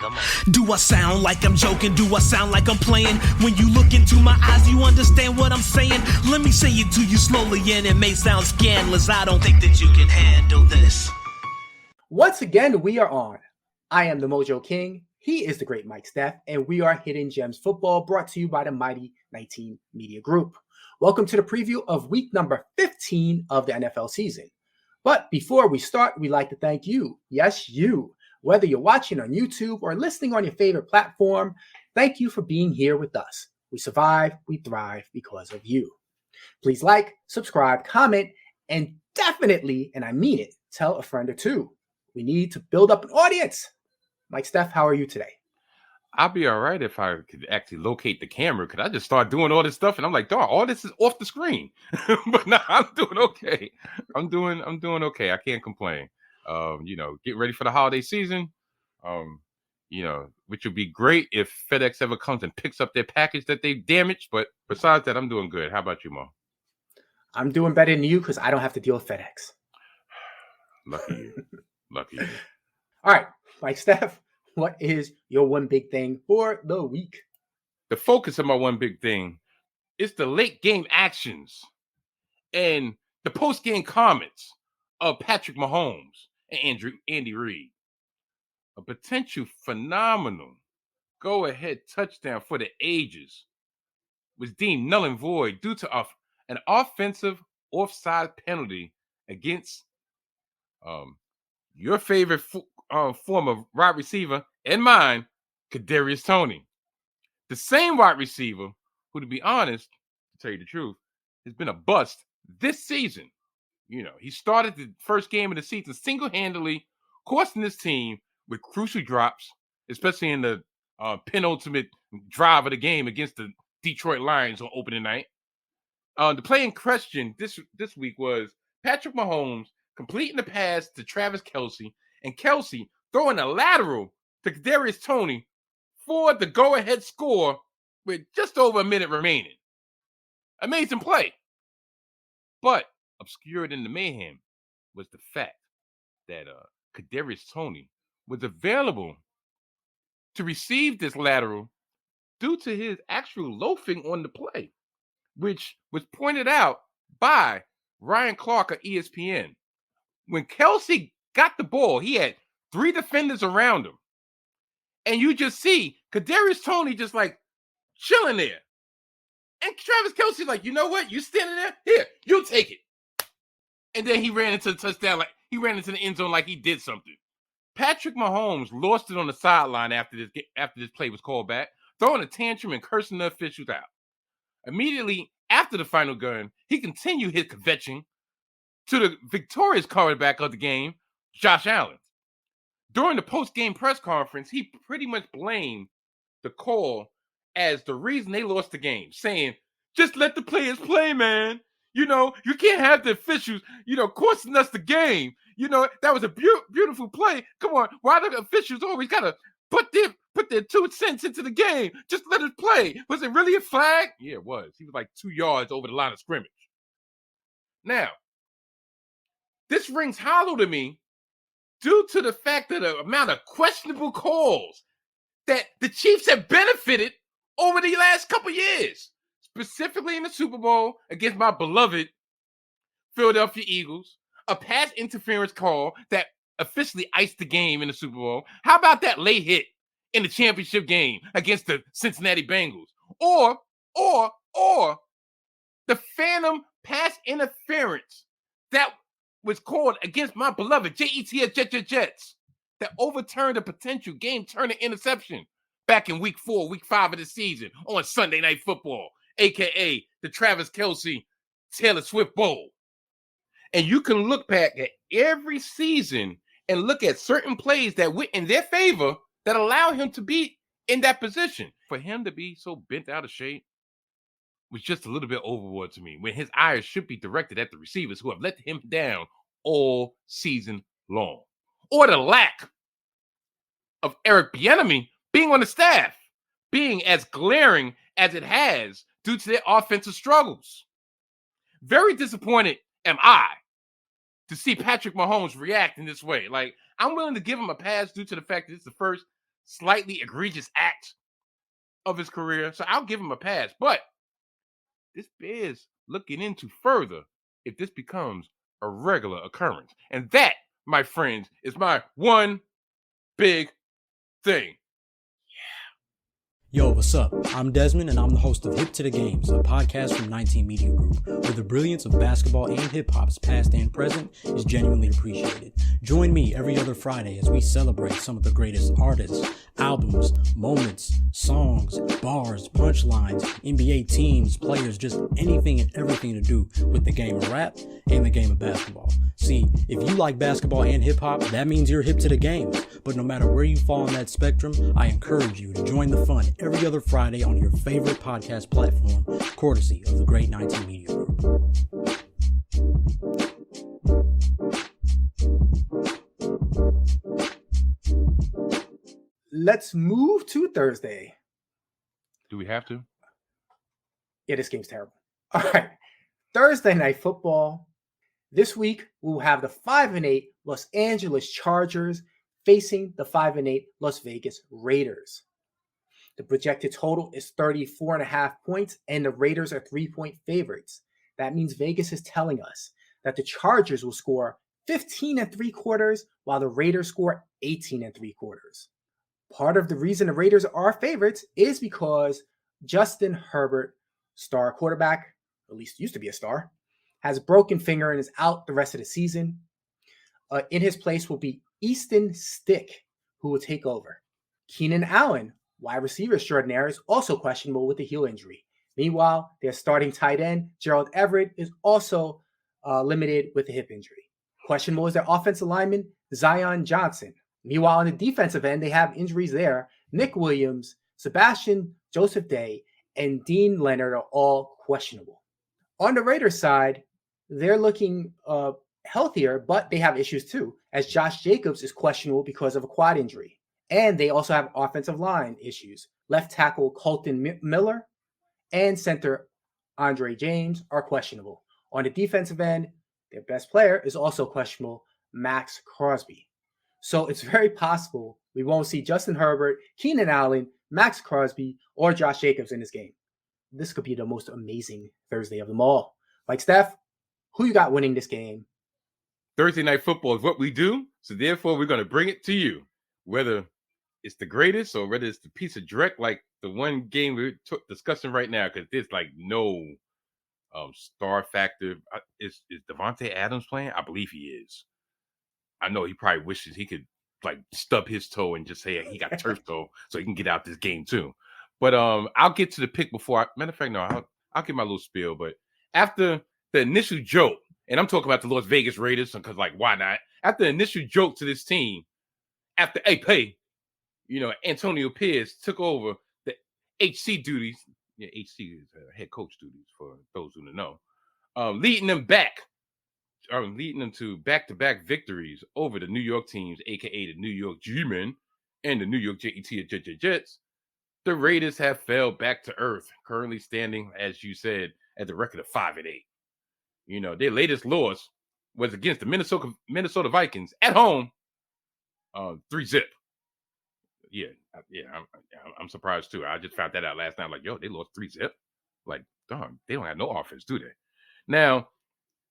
Come on. Do I sound like I'm joking? Do I sound like I'm playing? When you look into my eyes, you understand what I'm saying? Let me say it to you slowly, and it may sound scandalous. I don't think that you can handle this. Once again, we are on. I am the TheMoJoKing. He is the great Mike Steph, and we are Hidden Gems Football, brought to you by the Mighty 19 Media Group. Welcome to the preview of week number 15 of the NFL season. But before we start, we'd like to thank you. Yes, you. Whether you're watching on YouTube or listening on your favorite platform, thank you for being here with us. We survive, we thrive because of you. Please like, subscribe, comment, and definitely, and I mean it, tell a friend or two. We need to build up an audience. Mike Steph, how are you today? I'll be all right if I could actually locate the camera. Could I just start doing all this stuff? And I'm like, dog, all this is off the screen. But no, I'm doing okay. I'm doing okay. I can't complain. Get ready for the holiday season. Which would be great if FedEx ever comes and picks up their package that they damaged. But besides that, I'm doing good. How about you, Mo? I'm doing better than you because I don't have to deal with FedEx. Lucky you. Lucky you. All right, Mike Steph, what is your one big thing for the week? The focus of my one big thing is the late game actions and the post game comments of Patrick Mahomes and Andy Reid. A potential phenomenal go-ahead touchdown for the ages was deemed null and void due to an offensive offside penalty against your favorite former wide receiver and mine, Kadarius Toney. The same wide receiver who, to be honest, to tell you the truth, has been a bust this season. He started the first game of the season single-handedly, costing his team with crucial drops, especially in the penultimate drive of the game against the Detroit Lions on opening night. The play in question this week was Patrick Mahomes completing the pass to Travis Kelce, and Kelce throwing a lateral to Kadarius Toney for the go-ahead score with just over a minute remaining. Amazing play. But obscured in the mayhem was the fact that Kadarius Toney was available to receive this lateral due to his actual loafing on the play, which was pointed out by Ryan Clark of ESPN. When Kelce got the ball, he had 3 defenders around him. And you just see Kadarius Toney just like chilling there. And Travis Kelce's like, you know what? You standing there? Here, you take it. And then he ran into the touchdown, like he ran into the end zone like he did something. Patrick Mahomes lost it on the sideline after this play was called back, throwing a tantrum and cursing the officials out. Immediately after the final gun, he continued his kvetching to the victorious quarterback of the game, Josh Allen. During the post-game press conference, he pretty much blamed the call as the reason they lost the game, saying, just let the players play, man. You can't have the officials, costing us the game. That was a beautiful play. Come on, why do the officials always got to put their 2 cents into the game? Just let us play. Was it really a flag? Yeah, it was. He was like 2 yards over the line of scrimmage. Now, this rings hollow to me due to the fact that the amount of questionable calls that the Chiefs have benefited over the last couple years, specifically in the Super Bowl against my beloved Philadelphia Eagles, a pass interference call that officially iced the game in the Super Bowl. How about that late hit in the championship game against the Cincinnati Bengals? Or the phantom pass interference that was called against my beloved Jets that overturned a potential game-turning interception back in week 4, week 5 of the season on Sunday Night Football, a.k.a. the Travis Kelce Taylor Swift Bowl. And you can look back at every season and look at certain plays that went in their favor that allow him to be in that position. For him to be so bent out of shape was just a little bit overboard to me, when his eyes should be directed at the receivers who have let him down all season long. Or the lack of Eric Bieniemy being on the staff, being as glaring as it has due to their offensive struggles. Very disappointed am I to see Patrick Mahomes react in this way. Like, I'm willing to give him a pass due to the fact that it's the first slightly egregious act of his career. So I'll give him a pass. But this bears looking into further if this becomes a regular occurrence. And that, my friends, is my one big thing. Yo, what's up? I'm Desmond, and I'm the host of Hip to the Games, a podcast from 19 Media Group, where the brilliance of basketball and hip-hop's past and present is genuinely appreciated. Join me every other Friday as we celebrate some of the greatest artists, albums, moments, songs, bars, punchlines, NBA teams, players, just anything and everything to do with the game of rap and the game of basketball. See, if you like basketball and hip-hop, that means you're hip to the games. But no matter where you fall on that spectrum, I encourage you to join the fun every other Friday on your favorite podcast platform, courtesy of the great 19 Media Group. Let's move to Thursday. Do we have to? Yeah, this game's terrible. All right. Thursday night football. This week, we'll have the 5-8 Los Angeles Chargers facing the 5-8 Las Vegas Raiders. The projected total is 34.5 points, and the Raiders are 3-point favorites. That means Vegas is telling us that the Chargers will score 15 3/4, while the Raiders score 18 3/4. Part of the reason the Raiders are favorites is because Justin Herbert, star quarterback, at least used to be a star, has a broken finger and is out the rest of the season. In his place will be Easton Stick, who will take over. Keenan Allen, wide receiver extraordinaire, is also questionable with a heel injury. Meanwhile, their starting tight end, Gerald Everett, is also limited with a hip injury. Questionable is their offensive lineman, Zion Johnson. Meanwhile, on the defensive end, they have injuries there. Nick Williams, Sebastian Joseph Day, and Dean Leonard are all questionable. On the Raiders side, they're looking healthier, but they have issues too, as Josh Jacobs is questionable because of a quad injury. And they also have offensive line issues. Left tackle Colton Miller and center Andre James are questionable. On the defensive end, their best player is also questionable, Max Crosby. So it's very possible we won't see Justin Herbert, Keenan Allen, Max Crosby, or Josh Jacobs in this game. This could be the most amazing Thursday of them all. Like Steph, who you got winning this game? Thursday night football is what we do, so therefore we're going to bring it to you. Whether it's the greatest or whether it's the piece of dreck like the one game we're discussing right now, because there's like no star factor. Is Devontae Adams playing? I believe he is. I know he probably wishes he could like stub his toe and just say he got turf toe so he can get out this game too. But I'll get to the pick before. Matter of fact, no, I'll give my little spiel. But after the initial joke, and I'm talking about the Las Vegas Raiders because like why not? After the initial joke to this team, after Antonio Pierce took over the HC duties. Yeah, HC is head coach duties for those who don't know. Leading them to back-to-back victories over the New York teams, aka the New York G-Men and the New York Jets. The Raiders have fell back to earth, currently standing, as you said, at the record of 5-8. Their latest loss was against the Minnesota Vikings at home, 3-0. Yeah, I'm surprised too. I just found that out last night. Like, yo, they lost 3-0. Like, darn, they don't have no offense, do they? Now,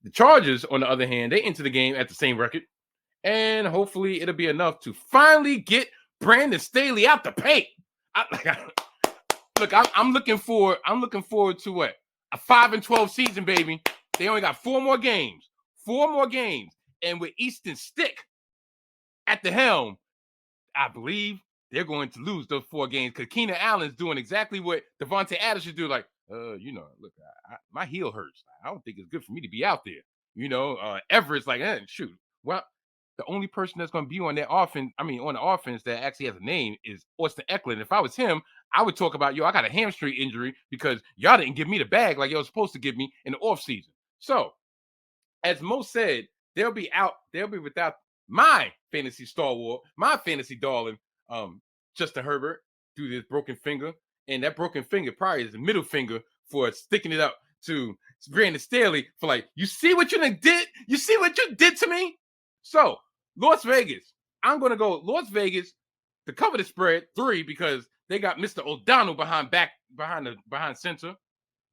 the Chargers, on the other hand, they enter the game at the same record, and hopefully it'll be enough to finally get Brandon Staley out the paint. I'm looking forward to what? A 5-12 season, baby. They only got 4 more games, and with Easton Stick at the helm, I believe they're going to lose those 4 games because Keenan Allen's doing exactly what Devontae Adams should do. Like, look, my heel hurts. I don't think it's good for me to be out there. Everett's like, shoot. Well, the only person that's going to be on the offense that actually has a name is Austin Eckler. And if I was him, I would talk about, I got a hamstring injury because y'all didn't give me the bag like y'all supposed to give me in the offseason. So, as Mo said, they'll be without my fantasy stalwart, my fantasy darling, Justin Herbert, due to his broken finger. And that broken finger probably is the middle finger for sticking it up to Brandon Staley for like, you see what you did? You see what you did to me? So, Las Vegas. I'm going to go Las Vegas to cover the spread 3 because they got Mr. O'Donnell behind center.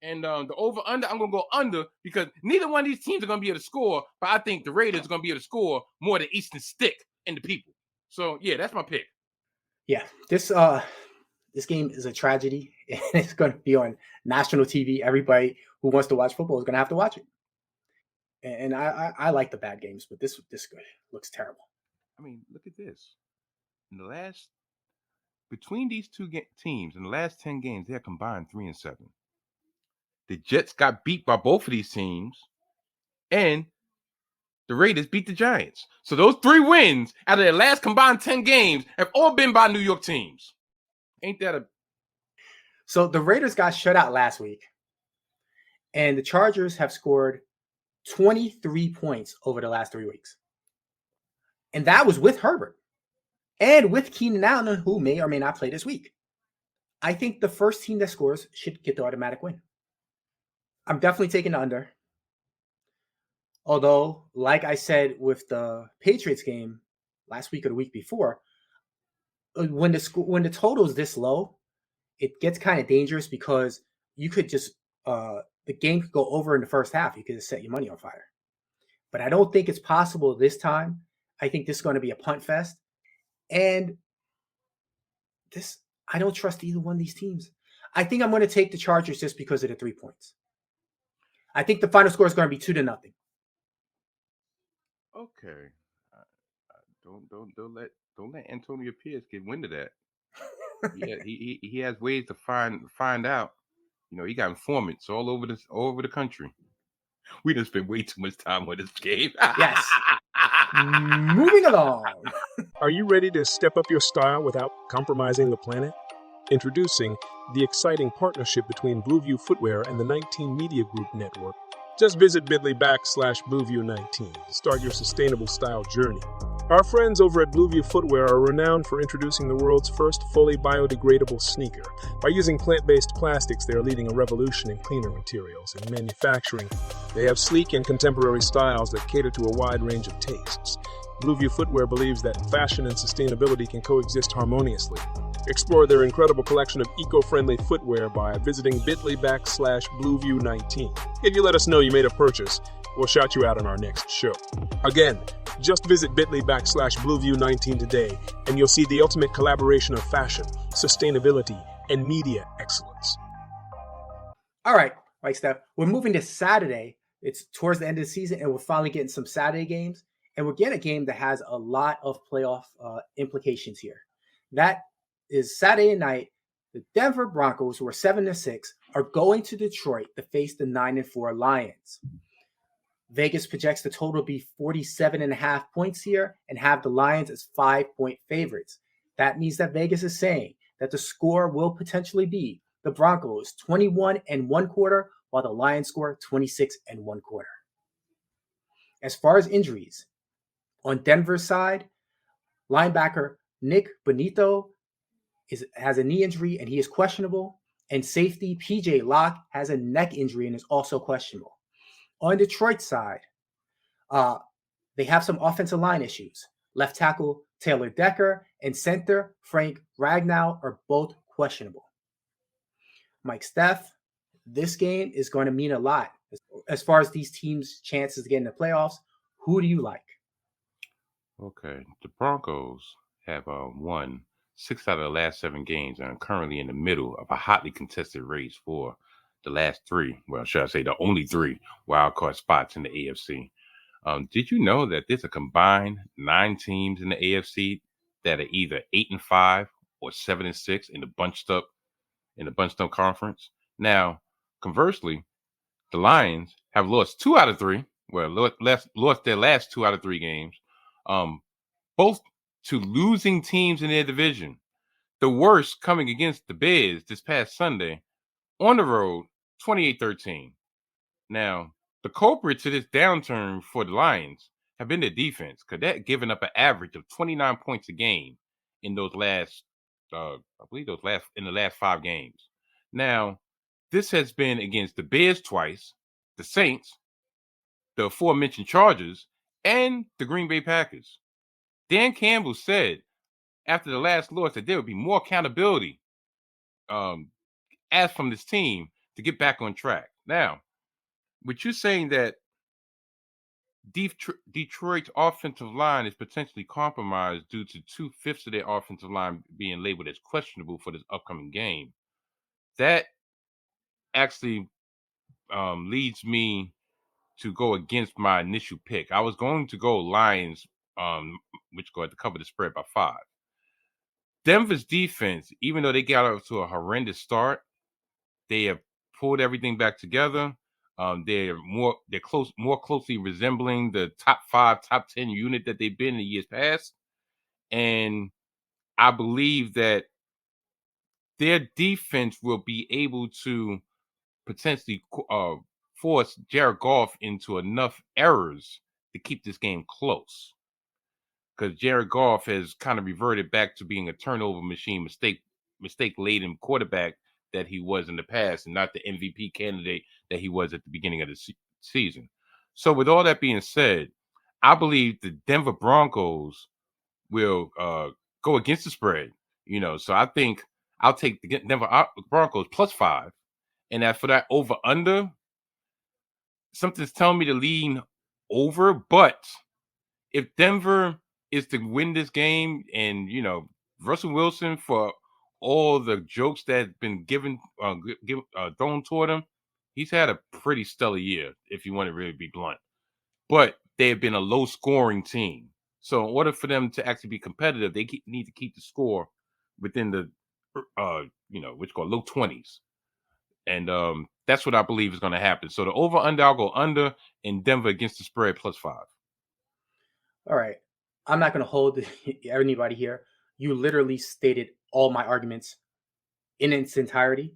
And the over-under, I'm going to go under because neither one of these teams are going to be able to score, but I think the Raiders are going to be able to score more than Eastern Stick and the people. So, yeah, that's my pick. Yeah, this game is a tragedy. It's going to be on national TV. Everybody who wants to watch football is going to have to watch it. And I like the bad games, but this looks terrible. I mean, look at this. Between these two teams, in the last 10 games, they are combined 3-7. The Jets got beat by both of these teams, and the Raiders beat the Giants. So those 3 wins out of their last combined 10 games have all been by New York teams. Ain't that a... So the Raiders got shut out last week, and the Chargers have scored 23 points over the last 3 weeks. And that was with Herbert and with Keenan Allen, who may or may not play this week. I think the first team that scores should get the automatic win. I'm definitely taking the under. Although, like I said with the Patriots game last week or the week before, when the total is this low, it gets kind of dangerous because you could just the game could go over in the first half. You could just set your money on fire. But I don't think it's possible this time. I think this is going to be a punt fest. And I don't trust either one of these teams. I think I'm going to take the Chargers just because of the 3 points. I think the final score is going to be 2-0. Okay. Don't let Antonio Pierce get wind of that. Yeah, he has ways to find out. You know, he got informants all over the country. We done spent way too much time on this game. Yes. Moving along. Are you ready to step up your style without compromising the planet? Introducing the exciting partnership between BlueView Footwear and the 19 Media Group Network. Just visit bit.ly/BlueView19 to start your sustainable style journey. Our friends over at BlueView Footwear are renowned for introducing the world's first fully biodegradable sneaker. By using plant-based plastics, they are leading a revolution in cleaner materials and manufacturing. They have sleek and contemporary styles that cater to a wide range of tastes. BlueView Footwear believes that fashion and sustainability can coexist harmoniously. Explore their incredible collection of eco-friendly footwear by visiting bit.ly/BlueView19. If you let us know you made a purchase, we'll shout you out on our next show. Again, just visit bit.ly/BlueView19 today, and you'll see the ultimate collaboration of fashion, sustainability, and media excellence. All right, Steph. We're moving to Saturday. It's towards the end of the season, and we're finally getting some Saturday games. And we're getting a game that has a lot of playoff implications here. That is Saturday night. The Denver Broncos, who are 7-6, are going to Detroit to face the 9-4 Lions. Vegas projects the total to be 47.5 points here and have the Lions as 5-point favorites. That means that Vegas is saying that the score will potentially be the Broncos 21 1/4, while the Lions score 26 1/4. As far as injuries, on Denver's side, linebacker Nick Bonito has a knee injury and he is questionable. And safety PJ Locke has a neck injury and is also questionable. On Detroit's side, they have some offensive line issues. Left tackle Taylor Decker and center Frank Ragnow are both questionable. Mike Steph, this game is going to mean a lot. As far as these teams' chances to get in the playoffs, who do you like? Okay, the Broncos have won 6 out of the last 7 games and are currently in the middle of a hotly contested race for the last 3, well, should I say the only 3 wild card spots in the AFC. Did you know that there's a combined 9 teams in the AFC that are either 8-5 or 7-6 in the bunched up conference? Now, conversely, the Lions have lost 2 out of 3. Well, lost their last 2 out of 3 games, both to losing teams in their division. The worst coming against the Bears this past Sunday on the road, 28-13. Now, the culprit to this downturn for the Lions have been the defense, because they're giving up an average of 29 points a game in those last, in the last 5 games. Now, this has been against the Bears twice, the Saints, the aforementioned Chargers, and the Green Bay Packers. Dan Campbell said after the last loss that there would be more accountability asked from this team to get back on track. Now, with you saying that Detroit's offensive line is potentially compromised due to 2/5 of their offensive line being labeled as questionable for this upcoming game, that actually leads me to go against my initial pick. I was going to go Lions, which go to cover the spread by 5. Denver's defense, even though they got off to a horrendous start, they have pulled everything back together. They're more closely resembling the top 5, top 10 unit that they've been in the years past. And I believe that their defense will be able to potentially force Jared Goff into enough errors to keep this game close. Because Jared Goff has kind of reverted back to being a turnover machine, mistake-laden quarterback that he was in the past, and not the MVP candidate that he was at the beginning of the season. So with all that being said, I believe the Denver Broncos will go against the spread. So I think I'll take the Denver Broncos plus 5. And as for that over-under, something's telling me to lean over. But if Denver is to win this game, and, Russell Wilson, for all the jokes that have been thrown toward him, he's had a pretty stellar year, if you want to really be blunt. But they have been a low-scoring team. So in order for them to actually be competitive, they need to keep the score within the, what's called low 20s. And that's what I believe is going to happen. So the over-under, I'll go under, and Denver against the spread plus 5. All right. I'm not going to hold anybody here. You literally stated all my arguments in its entirety.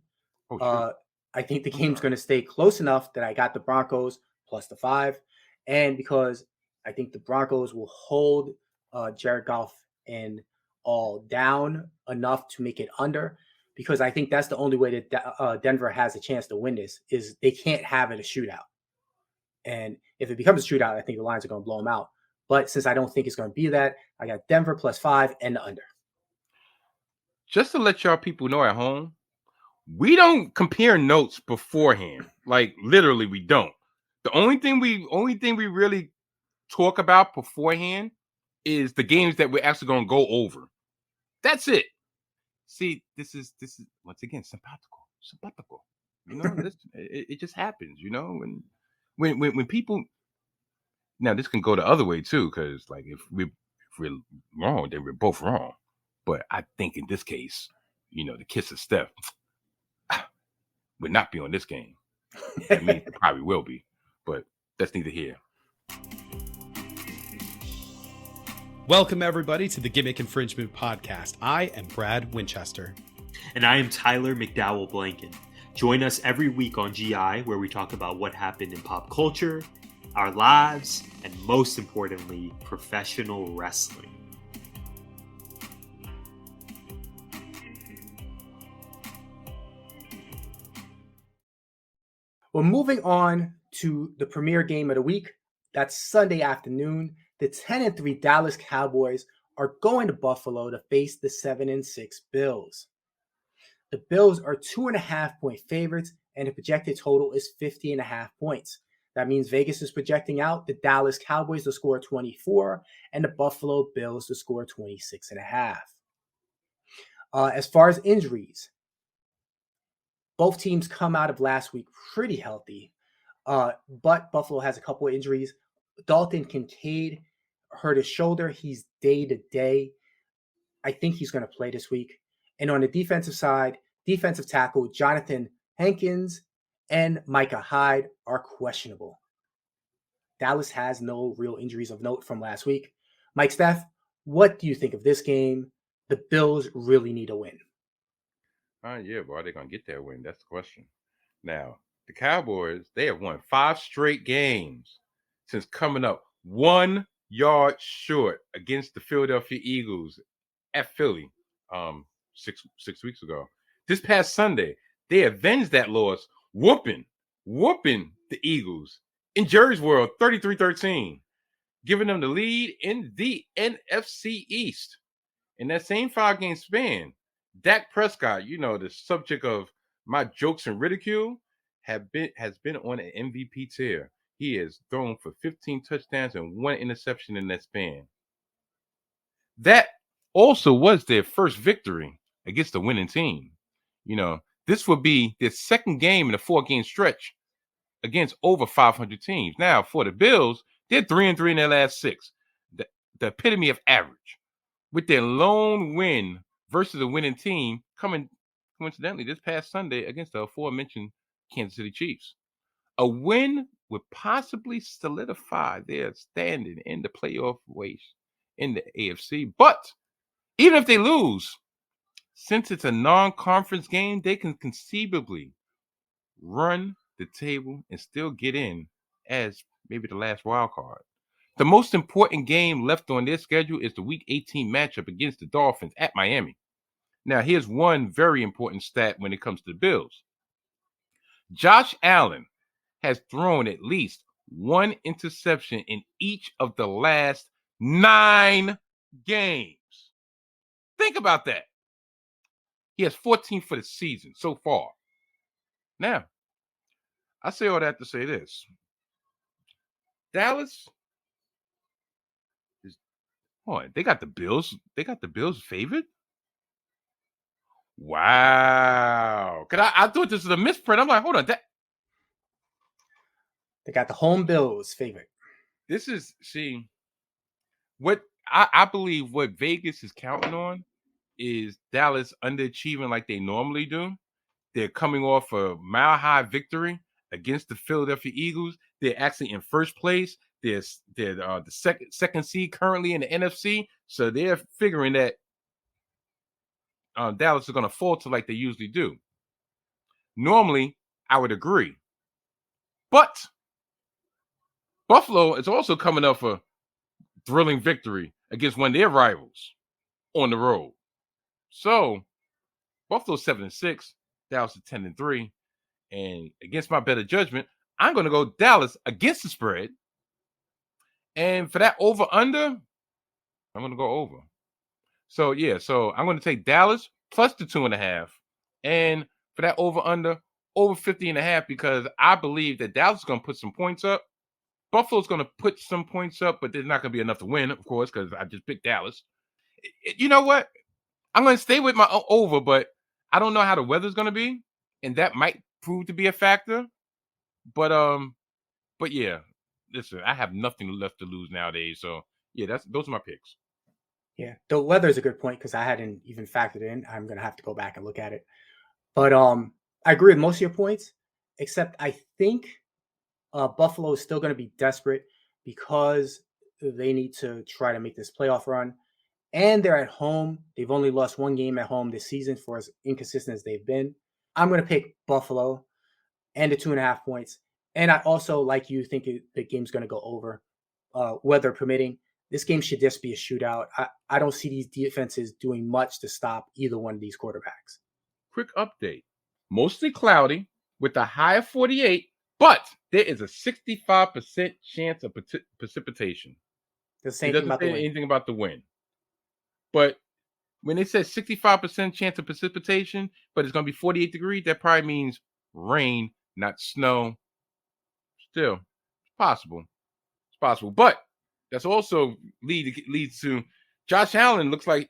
I think the game's going to stay close enough that I got the Broncos plus the 5. And because I think the Broncos will hold Jared Goff and all down enough to make it under, because I think that's the only way that Denver has a chance to win this, is they can't have it a shootout. And if it becomes a shootout, I think the Lions are going to blow them out. But since I don't think it's going to be that, I got Denver plus 5 and the under. Just to let y'all people know at home, we don't compare notes beforehand. Like, literally, we don't. The only thing we really talk about beforehand is the games that we're actually going to go over. That's it. See, this is once again simpatico. It just happens, when people. Now this can go the other way too, because like if we're wrong, then we're both wrong. But I think in this case, the kiss of Steph would not be on this game. I mean, it probably will be, but that's neither here. Welcome, everybody, to the Gimmick Infringement podcast. I am Brad Winchester. And I am Tyler McDowell Blanken. Join us every week on GI, where we talk about what happened in pop culture, our lives, and most importantly, professional wrestling. Well, moving on to the premier game of the week. That's Sunday afternoon. The 10-3 Dallas Cowboys are going to Buffalo to face the 7-6 Bills. The Bills are 2.5-point favorites, and the projected total is 50.5 points. That means Vegas is projecting out the Dallas Cowboys to score 24 and the Buffalo Bills to score 26.5. As far as injuries, both teams come out of last week pretty healthy, but Buffalo has a couple of injuries. Dalton Kincaid hurt his shoulder. He's day-to-day. I think he's going to play this week. And on the defensive side, defensive tackle Jonathan Hankins and Micah Hyde are questionable. Dallas has no real injuries of note from last week. Mike Steph, what do you think of this game? The Bills really need a win. Yeah, but are they going to get that win? That's the question. Now, the Cowboys, they have won 5 straight games since coming up 1 yard short against the Philadelphia Eagles at Philly 6 weeks ago. This past Sunday, they avenged that loss, whooping the Eagles in Jerry's World 33-13, giving them the lead in the NFC East. In that same 5-game span, Dak Prescott, the subject of my jokes and ridicule, has been on an MVP tear. He has thrown for 15 touchdowns and 1 interception in that span. That also was their first victory against the winning team. This would be their second game in a 4-game stretch against over 500 teams. Now, for the Bills, they're 3-3 in their last 6. The epitome of average. With their lone win versus a winning team coming, coincidentally, this past Sunday against the aforementioned Kansas City Chiefs. A win would possibly solidify their standing in the playoff race in the AFC. But even if they lose, since it's a non-conference game, they can conceivably run the table and still get in as maybe the last wild card. The most important game left on their schedule is the Week 18 matchup against the Dolphins at Miami. Now, here's one very important stat when it comes to the Bills. Josh Allen has thrown at least 1 interception in each of the last 9 games. Think about that. He has 14 for the season so far. Now, I say all that to say this. Dallas is, they got the Bills. They got the Bills favored. Wow. Cause I thought this was a misprint. I'm like, hold on. They got the home Bills favorite. This is what I believe what Vegas is counting on is Dallas underachieving like they normally do. They're coming off a mile-high victory against the Philadelphia Eagles. They're actually in first place. They're the second seed currently in the NFC. So they're figuring that Dallas is going to falter like they usually do. Normally, I would agree. But Buffalo is also coming off a thrilling victory against one of their rivals on the road. So Buffalo's 7-6, Dallas is 10-3. And against my better judgment, I'm going to go Dallas against the spread. And for that over-under, I'm going to go over. So, I'm going to take Dallas plus the 2.5. And for that over-under, over 50.5, because I believe that Dallas is going to put some points up. Buffalo's going to put some points up, but there's not going to be enough to win, of course, because I just picked Dallas. You know what? I'm going to stay with my over, but I don't know how the weather's going to be, and that might prove to be a factor. But yeah, listen, I have nothing left to lose nowadays. So, yeah, those are my picks. Yeah, the weather is a good point because I hadn't even factored in. I'm going to have to go back and look at it. But I agree with most of your points, except I think Buffalo is still going to be desperate because they need to try to make this playoff run. And they're at home. They've only lost 1 game at home this season for as inconsistent as they've been. I'm going to pick Buffalo and the 2.5 points. And I also, like you, think the game's going to go over, weather permitting. This game should just be a shootout. I don't see these defenses doing much to stop either one of these quarterbacks. Quick update. Mostly cloudy with a high of 48, but there is a 65% chance of precipitation. The same thing about the wind. Anything about the wind. But when they said 65% chance of precipitation, but it's going to be 48 degrees, that probably means rain, not snow. Still, it's possible. It's possible. But that's also leads to Josh Allen. Looks like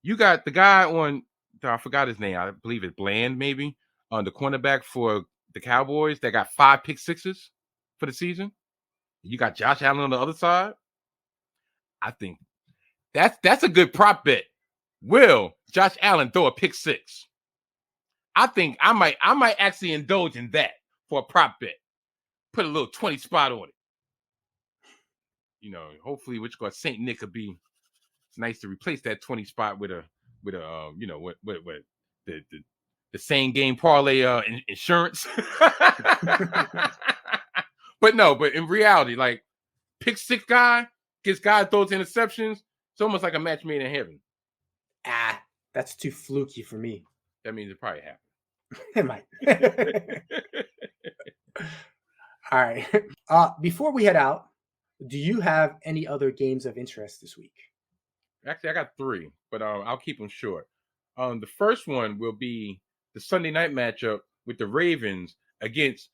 you got the guy on, I forgot his name. I believe it's Bland, maybe, on the cornerback for the Cowboys that got 5 pick sixes for the season. You got Josh Allen on the other side. I think that's a good prop bet. Will Josh Allen throw a pick 6? I think I might actually indulge in that for a prop bet. Put a little 20 spot on it. Hopefully, which got Saint Nick could be nice to replace that 20 spot with the same game parlay insurance. But in reality, like pick 6 guy gets guy throws interceptions. It's almost like a match made in heaven. That's too fluky for me. That means it probably happened. It might. All right. Before we head out, do you have any other games of interest this week? Actually, I got 3, but I'll keep them short. The first one will be the Sunday night matchup with the Ravens against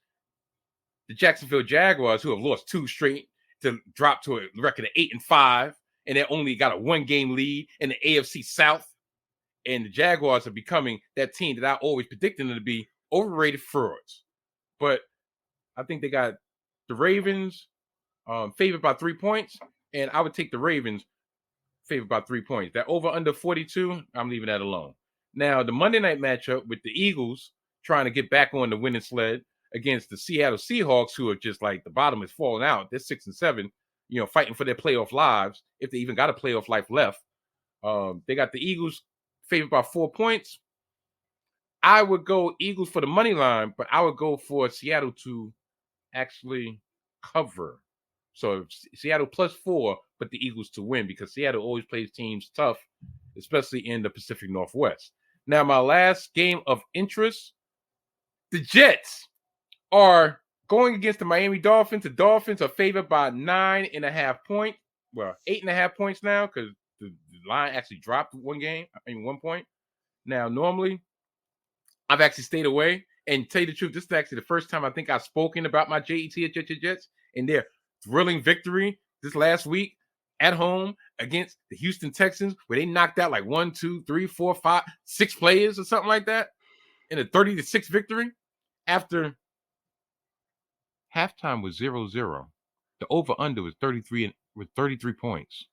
the Jacksonville Jaguars, who have lost 2 straight to drop to a record of 8-5, and they only got a 1-game lead in the AFC South. And the Jaguars are becoming that team that I always predicted them to be, overrated frauds. But I think they got the Ravens favored by 3 points, and I would take the Ravens favored by 3 points. That over under 42, I'm leaving that alone. Now, the Monday night matchup with the Eagles trying to get back on the winning sled against the Seattle Seahawks, who are just like the bottom is falling out. They're 6-7, fighting for their playoff lives, if they even got a playoff life left. They got the Eagles favored by 4 points. I would go Eagles for the money line, but I would go for Seattle to actually cover. So Seattle +4, but the Eagles to win, because Seattle always plays teams tough, especially in the Pacific Northwest. Now, my last game of interest, the Jets are going against the Miami Dolphins. The Dolphins are favored by 9.5 points. Well, 8.5 points now, because the line actually dropped 1 point. Now, normally, I've actually stayed away. And tell you the truth, this is actually the first time I think I've spoken about my Jets and their thrilling victory this last week at home against the Houston Texans, where they knocked out like 1, 2, 3, 4, 5, 6 players or something like that in a 30-6 victory. After halftime was 0-0, the over/under was 33 points.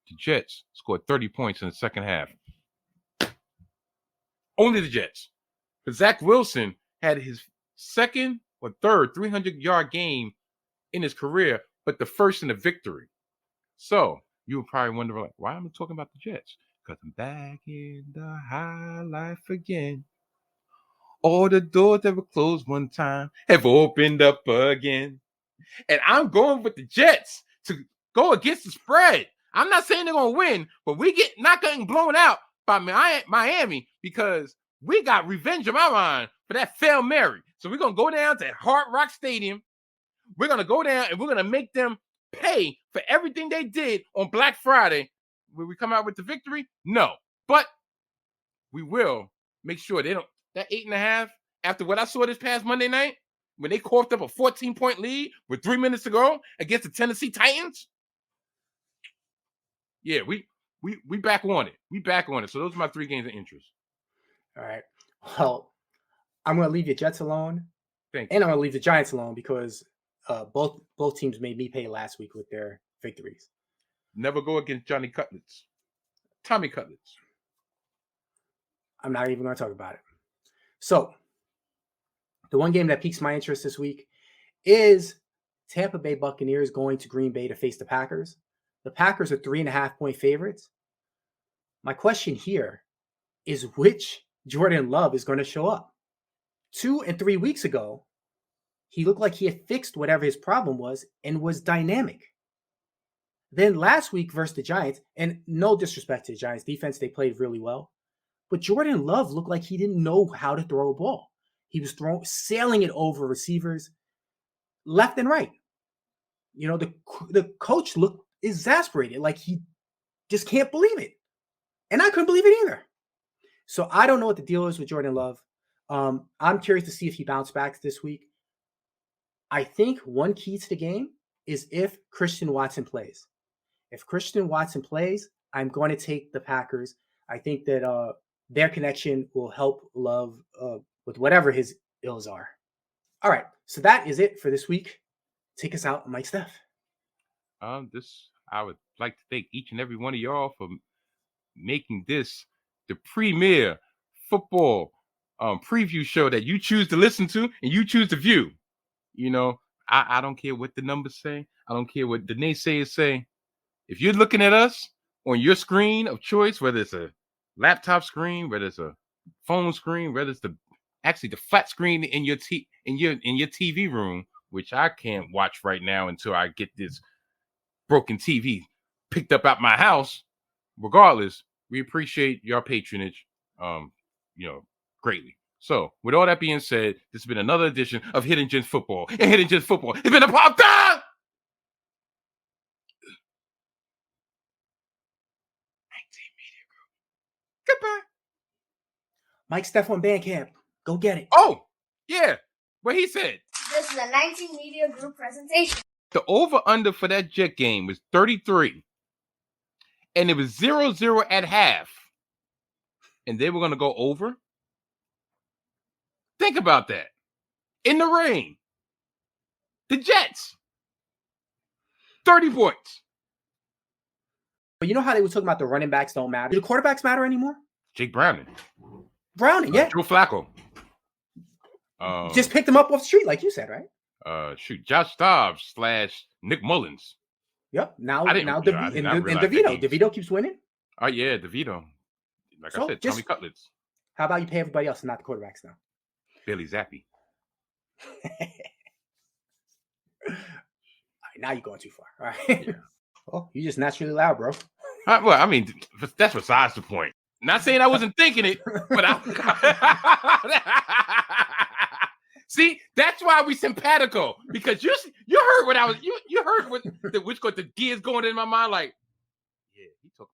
The Jets scored 30 points in the second half. Only the Jets. But Zach Wilson had his second or third 300-yard game in his career, but the first in a victory. So you would probably wonder, like, why am I talking about the Jets? Because I'm back in the high life again. All the doors that were closed one time have opened up again. And I'm going with the Jets to go against the spread. I'm not saying they're going to win, but we not getting blown out by Miami, because we got revenge on our mind for that fail Mary. So we're going to go down to Hard Rock Stadium. We're going to go down and we're going to make them pay for everything they did on Black Friday. Will we come out with the victory? No. But we will make sure they don't. That 8.5, after what I saw this past Monday night, when they coughed up a 14-point lead with 3 minutes to go against the Tennessee Titans. Yeah, we back on it. We back on it. So those are my 3 games of interest. All right. Well, I'm going to leave your Jets alone. Thank you. And I'm going to leave the Giants alone, because both teams made me pay last week with their victories. Never go against Tommy Cutlets. I'm not even going to talk about it. So, the one game that piques my interest this week is Tampa Bay Buccaneers going to Green Bay to face the Packers. The Packers are 3.5-point favorites. My question here is, which Jordan Love is going to show up? 2 and 3 weeks ago, he looked like he had fixed whatever his problem was and was dynamic. Then last week versus the Giants, and no disrespect to the Giants defense, they played really well, but Jordan Love looked like he didn't know how to throw a ball. He was sailing it over receivers left and right. The coach looked exasperated, like he just can't believe it. And I couldn't believe it either. So I don't know what the deal is with Jordan Love. I'm curious to see if he bounced back this week. I think one key to the game is if Christian Watson plays. If Christian Watson plays, I'm going to take the Packers. I think that their connection will help Love with whatever his ills are. All right, so that is it for this week. Take us out, Mike Steph. I would like to thank each and every one of y'all for making this the premier football preview show that you choose to listen to and you choose to view. I don't care what the numbers say. I don't care what the naysayers say. If you're looking at us on your screen of choice, whether it's a laptop screen, whether it's a phone screen, whether it's the flat screen in your TV room, which I can't watch right now until I get this broken TV picked up at my house. Regardless, we appreciate your patronage, greatly. So, with all that being said, this has been another edition of Hidden Gems Football. And Hidden Gems Football, it's been a podcast. Mike Steph on Bandcamp. Go get it. Oh, yeah. What he said. This is a 19 Media Group presentation. The over-under for that Jet game was 33. And it was 0-0 at half. And they were going to go over. Think about that. In the rain. The Jets. 30 points. But you know how they were talking about the running backs don't matter? Do the quarterbacks matter anymore? Jake Browning. Yeah. Joe Flacco. Just picked him up off the street, like you said, right? Josh Dobbs / Nick Mullins. Yep. Now DeVito. DeVito keeps winning. Oh, yeah, DeVito. Like I said, Tommy Cutlets. How about you pay everybody else and not the quarterbacks now? Billy Zappi. All right, now you're going too far. All right. Yeah. Oh, you just naturally loud, bro. Well, I mean, that's besides the point. Not saying I wasn't thinking it, but see, that's why we simpatico, because you heard what I was you heard what the gears going in my mind, like, yeah, he took.